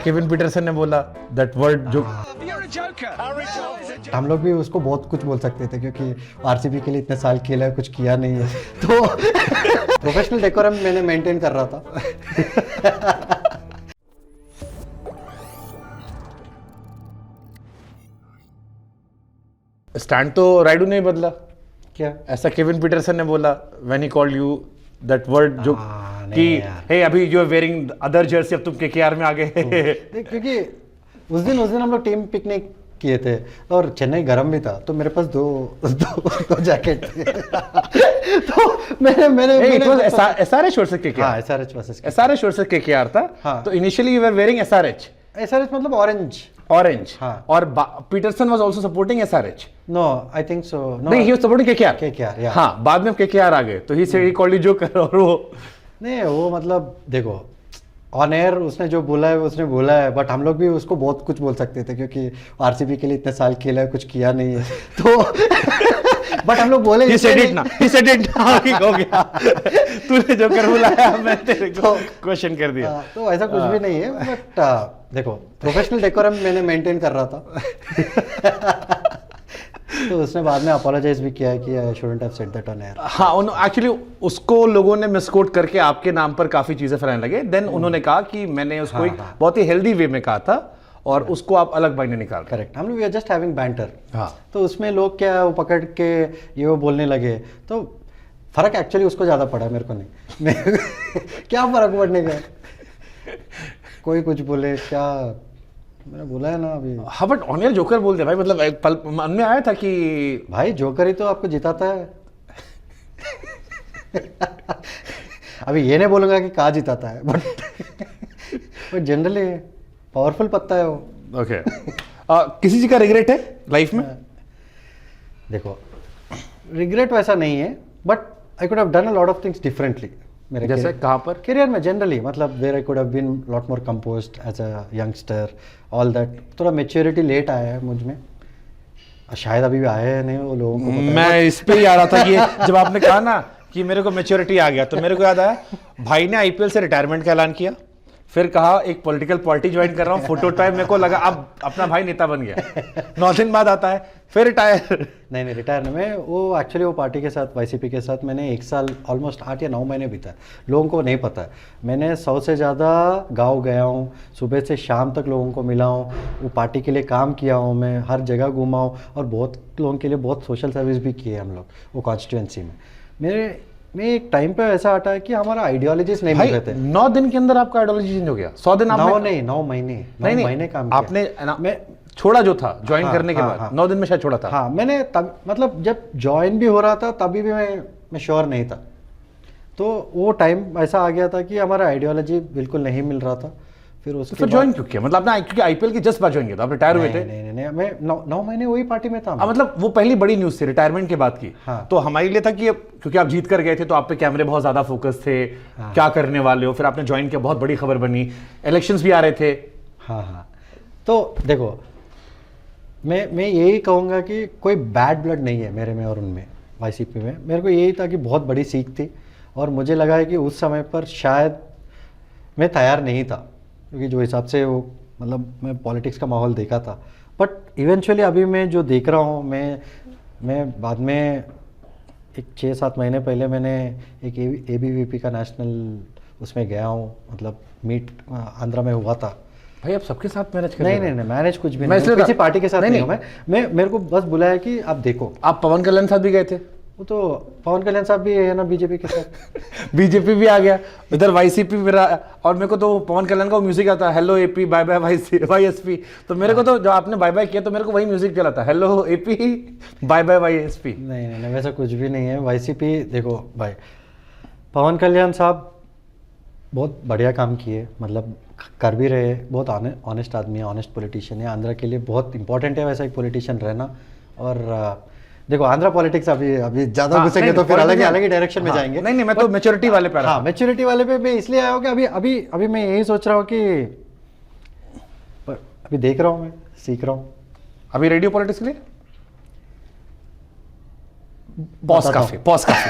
Kevin Pietersen ने बोला that word जो हम लोग भी उसको बहुत कुछ बोल सकते थे क्योंकि आरसीबी के लिए इतने साल खेला है, कुछ किया नहीं है, तो प्रोफेशनल डेकोरम मैंने मेंटेन कर रहा था। स्टैंड तो राइडू ने ही बदला, क्या ऐसा केविन पीटरसन ने बोला when he called you that word जो नहीं कि यार। हे अभी you are wearing other jersey, अब तुम केकेआर में आ गए। देख, क्योंकि उस दिन हम लोग टीम पिकनिक किए थे और चेन्नई गर्म भी था, तो मेरे पास दो जैकेट थे। तो मैंने एसआरएच वर्सेस केकेआर, हाँ SRH versus SRH versus KKR था। हाँ। तो initially you were wearing SRH मतलब ऑरेंज। ऑरेंज, हाँ। और Peterson was also supporting SRH. No I think so, नहीं, he was supporting KKR. KKR, या हाँ, बाद में केकेआर आ गए तो he said he called you joker. और वो नहीं, वो मतलब देखो ऑन एयर उसने जो बोला है उसने बोला है, बट हम लोग भी उसको बहुत कुछ बोल सकते थे क्योंकि आरसीबी के लिए इतने साल खेला है, कुछ किया नहीं है, तो बट हम लोग बोले he said it ना, he said it ना, ठीक हो गया। तूने जो कर बुलाया मैं तेरे को क्वेश्चन कर दिया। तो ऐसा कुछ भी नहीं है, बट देखो प्रोफेशनल डेकोरम मैंने मेंटेन कर रहा था। तो उसने बाद में अपोलोजाइज भी किया है कि I shouldn't have said that on air. हाँ, एक्चुअली उसको लोगों ने मिसकोट करके आपके नाम पर काफी चीजें फैलाने लगे। देन उन्होंने कहा कि मैंने उसको एक बहुत ही हेल्दी वे में कहा था और उसको आप अलग मायने निकाल। करेक्ट, हम लोग we are just having banter. हाँ, तो उसमें लोग क्या वो पकड़ के ये वो बोलने लगे, तो फर्क एक्चुअली उसको ज़्यादा पड़ा, मेरे को नहीं। क्या फर्क पड़ने का, कोई कुछ बोले क्या, मैंने बोला है ना अभी। हाँ, बट ऑन एयर जोकर बोल दे भाई, मतलब एक पल मन में आया था कि भाई जोकर ही तो आपको जिताता है। अभी ये नहीं बोलूँगा कि कहाँ जिताता है, बट जनरली पावरफुल पत्ता है वो। ओके। किसी चीज का रिग्रेट है लाइफ में? देखो रिग्रेट वैसा नहीं है, but I could have done a lot of things differently मेरे जैसे कहाँ पर? करियर में जनरली, मतलब where I could have been lot more composed as a youngster, all that. थोड़ा मेच्योरिटी लेट आया है मुझ में, शायद अभी भी आया है नहीं, वो लोगों को पता है। मैं इस पे ही आ रहा था कि जब आपने कहा ना कि मेरे को मैच्योरिटी आ गया, तो मेरे को याद आया भाई ने आईपीएल से रिटायरमेंट का ऐलान किया, फिर कहा एक पॉलिटिकल पार्टी ज्वाइन कर रहा हूँ, फोटो टाइप, मेरे को लगा अब अपना भाई नेता बन गया। 9 दिन बाद आता है फिर रिटायर। नहीं रिटायर नहीं, मैं वो एक्चुअली वो पार्टी के साथ वाईसीपी के साथ मैंने 1 साल ऑलमोस्ट 8 या 9 महीने बिता। लोगों को नहीं पता है, मैंने 100 से ज़्यादा गांव गया हूँ, सुबह से शाम तक लोगों को मिला हूँ, वो पार्टी के लिए काम किया हूँ, मैं हर जगह घूमा हूँ और बहुत लोगों के लिए बहुत सोशल सर्विस भी की है हम लोग वो कॉन्स्टिट्यूंसी में। मैं एक टाइम पे ऐसा हटा है कि हमारा आइडियोलॉजीज नहीं मिल रहे थे। 9 दिन के अंदर आपका आइडियोलॉजी चेंज हो गया? 100 दिन आपने? 9 महीने, 9 नहीं, महीने काम किया आपने मैं छोड़ा जो था ज्वाइन करने के बाद। हाँ। 9 दिन में शायद छोड़ा था। हाँ, मैंने तब मतलब जब ज्वाइन भी हो रहा था तभी भी मैं श्योर नहीं था, तो वो टाइम ऐसा आ गया था कि हमारा आइडियोलॉजी बिल्कुल नहीं मिल रहा था। फिर ज्वाइन क्यों किया? मतलब आपने क्योंकि आईपीएल की जस्ट बाद ज्वाइन किया था, आप रिटायर हुए थे? नहीं, मैं 9 महीने वही पार्टी में था। मतलब वो पहली बड़ी न्यूज थी रिटायरमेंट के बाद की। हाँ। तो हमारे लिए था कि क्योंकि आप जीत कर गए थे तो आप पे कैमरे बहुत ज्यादा फोकस थे। हाँ। क्या करने वाले हो, फिर आपने ज्वाइन किया, बहुत बड़ी खबर बनी, इलेक्शंस भी आ रहे थे। हाँ, तो देखो मैं यही कहूँगा कि कोई बैड ब्लड नहीं है मेरे में और उनमें, वाईसीपी में। मेरे को यही था कि बहुत बड़ी सीख थी और मुझे लगा है कि उस समय पर शायद मैं तैयार नहीं था, क्योंकि जो हिसाब से वो मतलब मैं पॉलिटिक्स का माहौल देखा था। बट इवेंचुअली अभी मैं जो देख रहा हूँ, मैं बाद में एक 6-7 महीने पहले मैंने एक ABVP का नेशनल उसमें गया हूँ, मतलब मीट आंध्रा में हुआ था। भाई आप सबके साथ मैनेज कर नहीं, मैनेज कुछ भी मैं नहीं, किसी पार्टी के साथ नहीं हूँ मैं मेरे को बस बुलाया है कि आप देखो। आप पवन कल्याण साथ भी गए थे? वो तो पवन कल्याण साहब भी है ना बीजेपी के साथ। बीजेपी भी आ गया इधर, वाईसीपी भी रहा। और मेरे को तो पवन कल्याण का वो म्यूजिक आता है, हेलो एपी बाय बाय वाईएसपी। तो मेरे को तो जब आपने बाय बाय किया तो मेरे को वही म्यूजिक चला था, हेलो एपी बाय बाय वाईएसपी। नहीं, वैसा कुछ भी नहीं है। वाईसीपी देखो भाई, पवन कल्याण साहब बहुत बढ़िया काम किए, मतलब कर भी रहे, बहुत ऑनेस्ट आदमी है, ऑनेस्ट पॉलिटिशियन है। आंध्रा के लिए बहुत इंपॉर्टेंट है वैसा एक पॉलिटिशियन रहना। और देखो आंध्रा पॉलिटिक्स अभी ज्यादा घुसेंगे तो फिर अलग ही डायरेक्शन में जाएंगे। नहीं, मैं तो मैच्योरिटी वाले पे हाँ, मैच्योरिटी वाले पे मैं इसलिए आया हूँ कि अभी मैं यही सोच रहा हूँ कि अभी देख रहा हूँ, मैं सीख रहा हूँ। अभी रेडियो पॉलिटिक्स के लिए पॉज काफी।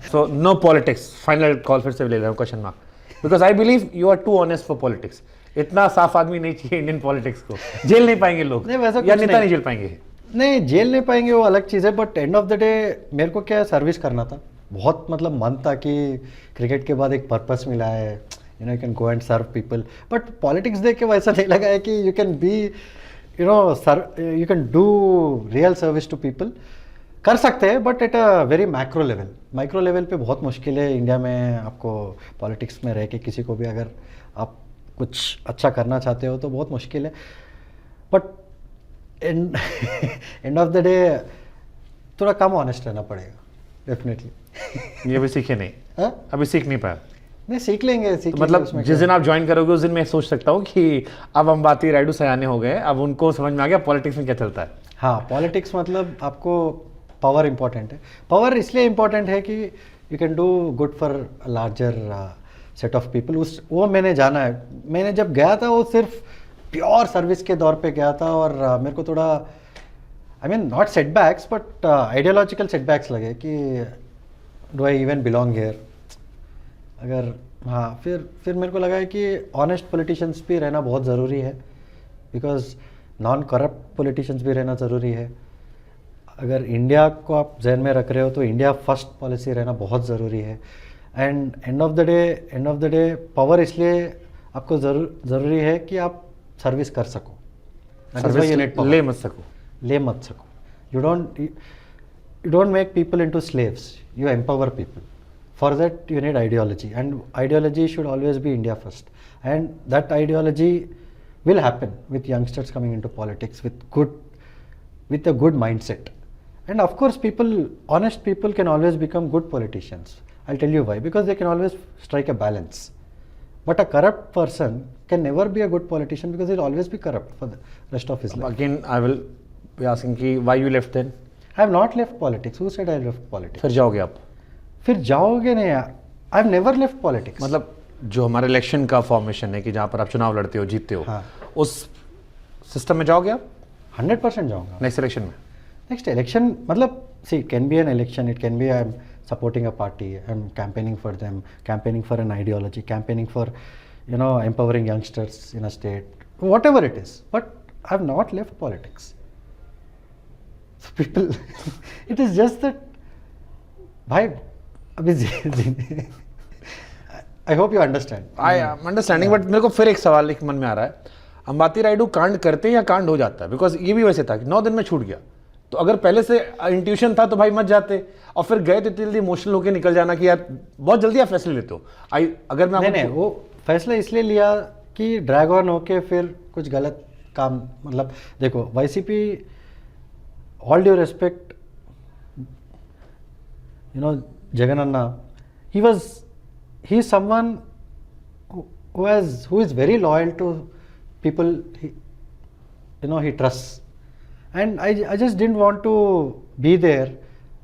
So no politics, final call फिर से ले रहा हूँ, question mark. Because I believe you are too honest for politics. इतना साफ आदमी नहीं चाहिए इंडियन पॉलिटिक्स को, जेल नहीं पाएंगे लोग, नहीं, वैसा या कुछ नेता नहीं। नहीं जेल पाएंगे। नहीं, जेल नहीं पाएंगे वो अलग चीज़ है, but end of the day मेरे को क्या सर्विस करना था, बहुत मतलब मन था कि क्रिकेट के बाद एक पर्पस मिला है, you can go and serve people. But politics देख के वैसा नहीं लगा है कि you can be you can do real service to people. कर सकते हैं but at a very macro level, micro level पे बहुत मुश्किल है इंडिया में आपको पॉलिटिक्स में रह के किसी को भी अगर आप कुछ अच्छा करना चाहते हो तो बहुत मुश्किल है। But end of the day थोड़ा कम ऑनेस्ट रहना पड़ेगा डेफिनेटली। ये भी सीखे नहीं, हाँ? अभी सीख नहीं पाया। नहीं, सीख लेंगे तो मतलब जिस दिन आप ज्वाइन करोगे उस दिन मैं सोच सकता हूँ कि अब अंबाती रायडू सयाने हो गए, अब उनको समझ में आ गया पॉलिटिक्स में क्या चलता है। हाँ, पॉलिटिक्स मतलब आपको पावर इंपॉर्टेंट है। पावर इसलिए इंपॉर्टेंट है कि you can do good for larger set of people. उस वो मैंने जाना है। मैंने जब गया था वो सिर्फ प्योर सर्विस के दौर पे गया था, और मेरे को थोड़ा I mean not setbacks but ideological setbacks लगे कि do I even belong here. अगर हाँ, फिर मेरे को लगा है कि ऑनेस्ट पॉलिटिशियंस भी रहना बहुत ज़रूरी है, बिकॉज नॉन करप्ट पॉलिटिशियंस भी रहना ज़रूरी है। अगर इंडिया को आप जहन में रख रहे हो तो इंडिया फर्स्ट पॉलिसी रहना बहुत ज़रूरी है। And end of the day power इसलिए आपको ज़रूरी है कि आप सर्विस कर सको, सर्विस ले मत सको। You don't make people into slaves, you empower people. For that you need ideology, and ideology should always be India first, and that ideology will happen with youngsters coming into politics with a good mindset. And of course honest people can always become good politicians. I'll tell you why, because they can always strike a balance. But a corrupt person can never be a good politician, because he'll always be corrupt for the rest of his life. Again I will be asking कि why you left then? I have not left politics. Who said I left politics? फिर जाओगे आप? फिर जाओगे नहीं यार। I have never left politics. मतलब जो हमारे इलेक्शन का फॉर्मेशन है कि जहाँ पर आप चुनाव लड़ते हो, जीतते हो, हाँ। उस सिस्टम में जाओगे आप? 100% जाऊंगा। नेक्स्ट इलेक्शन में? नेक्स्ट इलेक्शन मतलब see, it can be an election, it can be I'm supporting a party, I'm campaigning for them, campaigning for an ideology, campaigning for empowering youngsters in a state, whatever it is. But I have not left politics. So people it is just that भाई अभी I hope you understand. I am understanding, but मेरे को फिर एक सवाल एक मन में आ रहा है, अंबाती रायडू कांड करते हैं या कांड हो जाता है? बिकॉज ये भी वैसे था कि 9 दिन में छूट गया, तो अगर पहले से इंट्यूशन था तो भाई मत जाते, और फिर गए तो इतनी जल्दी इमोशनल होकर निकल जाना कि यार बहुत जल्दी आप फैसले लेते हो। अगर मैं नहीं, वो फैसला इसलिए लिया कि ड्रैग ऑन होके फिर कुछ गलत काम, मतलब देखो YCP, all due respect, Jagan Anna, he is someone who is very loyal to people he trusts. And I just didn't want to be there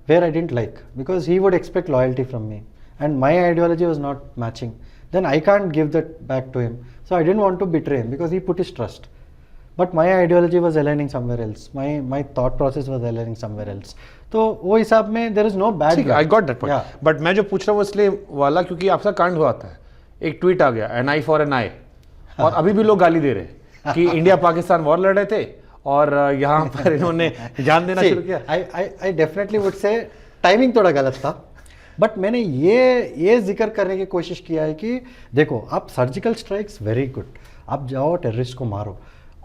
where I didn't like, because he would expect loyalty from me and my ideology was not matching. Then I can't give that back to him. So I didn't want to betray him because he put his trust. But my ideology was aligning somewhere else. My thought process was aligning somewhere else. तो वो हिसाब में there is no bad. I got that point. But मैं जो पूछ रहा हूँ इसलिए वाला क्योंकि आपका कांड हुआ था, एक ट्वीट आ गया an eye for an eye, और अभी भी लोग गाली दे रहे हैं कि इंडिया पाकिस्तान वॉर लड़ रहे थे और यहाँ पर इन्होंने जान देना शुरू किया। I definitely would say timing थोड़ा गलत था, बट मैंने ये जिक्र करने की कोशिश किया है कि देखो आप सर्जिकल स्ट्राइक्स वेरी गुड, आप जाओ टेररिस्ट को मारो।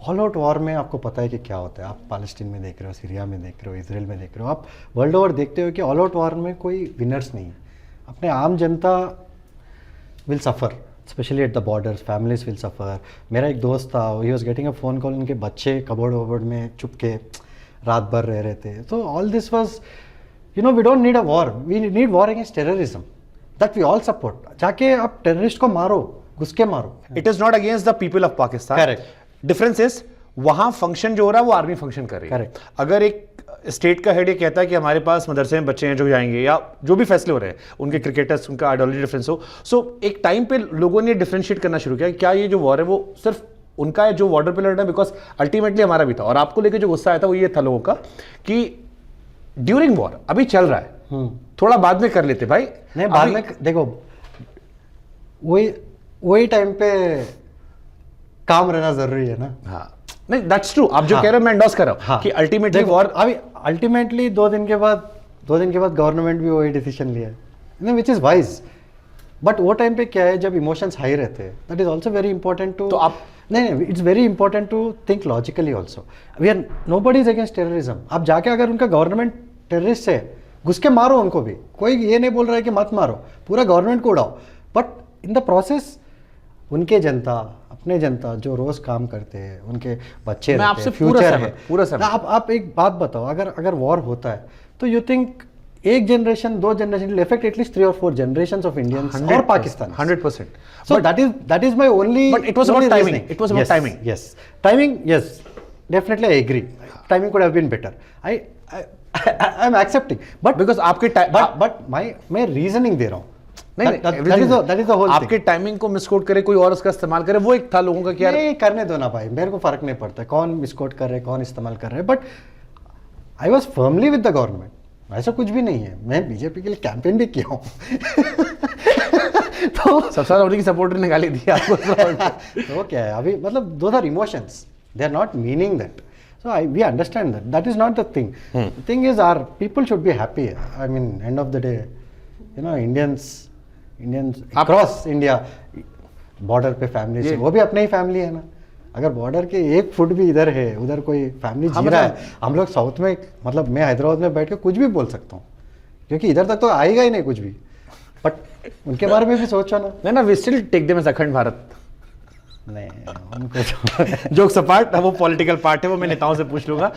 ऑल आउट वॉर में आपको पता है कि क्या होता है, आप पैलेस्टीन में देख रहे हो, सीरिया में देख रहे हो, इसराइल में देख रहे हो, आप वर्ल्ड ओवर देखते हो कि ऑल आउट वॉर में कोई विनर्स नहीं है। अपने आम जनता will suffer, specially at the borders, families will suffer. मेरा एक दोस्त था, he was getting a phone call, उनके बच्चे कबोर्ड वबोर्ड में चुप के रात भर रह रहे थे। तो all this was we don't need a war, we need war against terrorism that we all support. जाके आप टेररिस्ट को मारो, घुस के मारो। It is not against the people of Pakistan. Correct. Difference is वहाँ फंक्शन जो हो रहा है वो आर्मी फंक्शन कर रही है। Correct. अगर एक स्टेट का हेड ये कहता है कि हमारे पास मदरसे में बच्चे हैं जो जाएंगे, या जो भी फैसले हो रहे हैं उनके क्रिकेटर्स, उनका आइडियोलॉजी डिफरेंस हो, सो एक टाइम पे लोगों ने डिफरेंशिएट करना शुरू किया, क्या ये जो वॉर है वो सिर्फ उनका है जो बॉर्डर पे लड़ रहा है, बिकॉज अल्टीमेटली हमारा भी था। और आपको लेकर जो गुस्सा आया था वो ये था लोगों का कि ड्यूरिंग वॉर अभी चल रहा है, थोड़ा बाद में कर लेते भाई। नहीं, बाद में देखो वही वही टाइम पे काम रहना जरूरी है ना। हाँ नहीं दैट्स ट्रू, आप जो कह रहे हो मैं एंडोर्स कर रहा हूँ कि अल्टीमेटली देखो, वॉर अभी अल्टीमेटली 2 दिन के बाद गवर्नमेंट भी वही डिसीजन लिया है, विच इज वाइज। बट वो टाइम पे क्या है, जब इमोशंस हाई रहते हैं, that is also very important to, तो आप नहीं it's very important to think logically also. We are nobody is against terrorism. आप जाके अगर उनका गवर्नमेंट टेररिस्ट है, घुस के मारो उनको भी, कोई ये नहीं बोल रहा है कि मत मारो, पूरा गवर्नमेंट को उड़ाओ, बट इन द प्रोसेस उनके जनता, अपने जनता जो रोज काम करते हैं, उनके बच्चे मैं रहते आपसे हैं, पूरा फ्यूचर है। सहमत, पूरा सहमत। आप एक बात बताओ, अगर वॉर होता है तो यू थिंक एक generation, 2 generation will affect at least 3 or 4 generations of Indians or Pakistan. 100%. So that is my only. But it was about only timing. reasoning. It was about Yes, timing. Yes, timing. Yes, definitely I agree. Timing could have been better. I'm accepting. But Because आपके but मैं reasoning दे रहा हूँ. नहीं that is the whole आपके thing. Timing को misquote करे कोई और उसका इस्तेमाल करे, वो एक था लोगों का कि यार नहीं करने दो ना भाई, मेरे को फर्क नहीं पड़ता कौन मिसकोट कर रहे हैं, कौन इस्तेमाल कर रहे हैं, but I was firmly with the government. ऐसा कुछ भी नहीं है, मैं बीजेपी के लिए कैंपेन भी किया हूँ। तो सबसे ज्यादा उन्हीं की सपोर्टर ने गाली दी आपको। तो क्या है अभी, मतलब those are emotions, they are not meaning that. So we understand that is not the thing. The thing is our people should be happy. I mean, end of the day, Indians across India, border पे family से, वो भी अपने ही family है ना। अगर border के 1 foot भी इधर है, उधर कोई फैमिली जी रहा है, हम लोग साउथ में, मतलब मैं हैदराबाद में बैठ के कुछ भी बोल सकता हूँ, क्योंकि इधर तक तो आएगा ही नहीं कुछ भी, बट उनके बारे में भी सोचो ना। नहीं ना, we still take them as Akhand Bharat. नहीं उनको जोक्स अपार्ट, वो पॉलिटिकल पार्ट है, वो मैं नेताओं से पूछ लूंगा।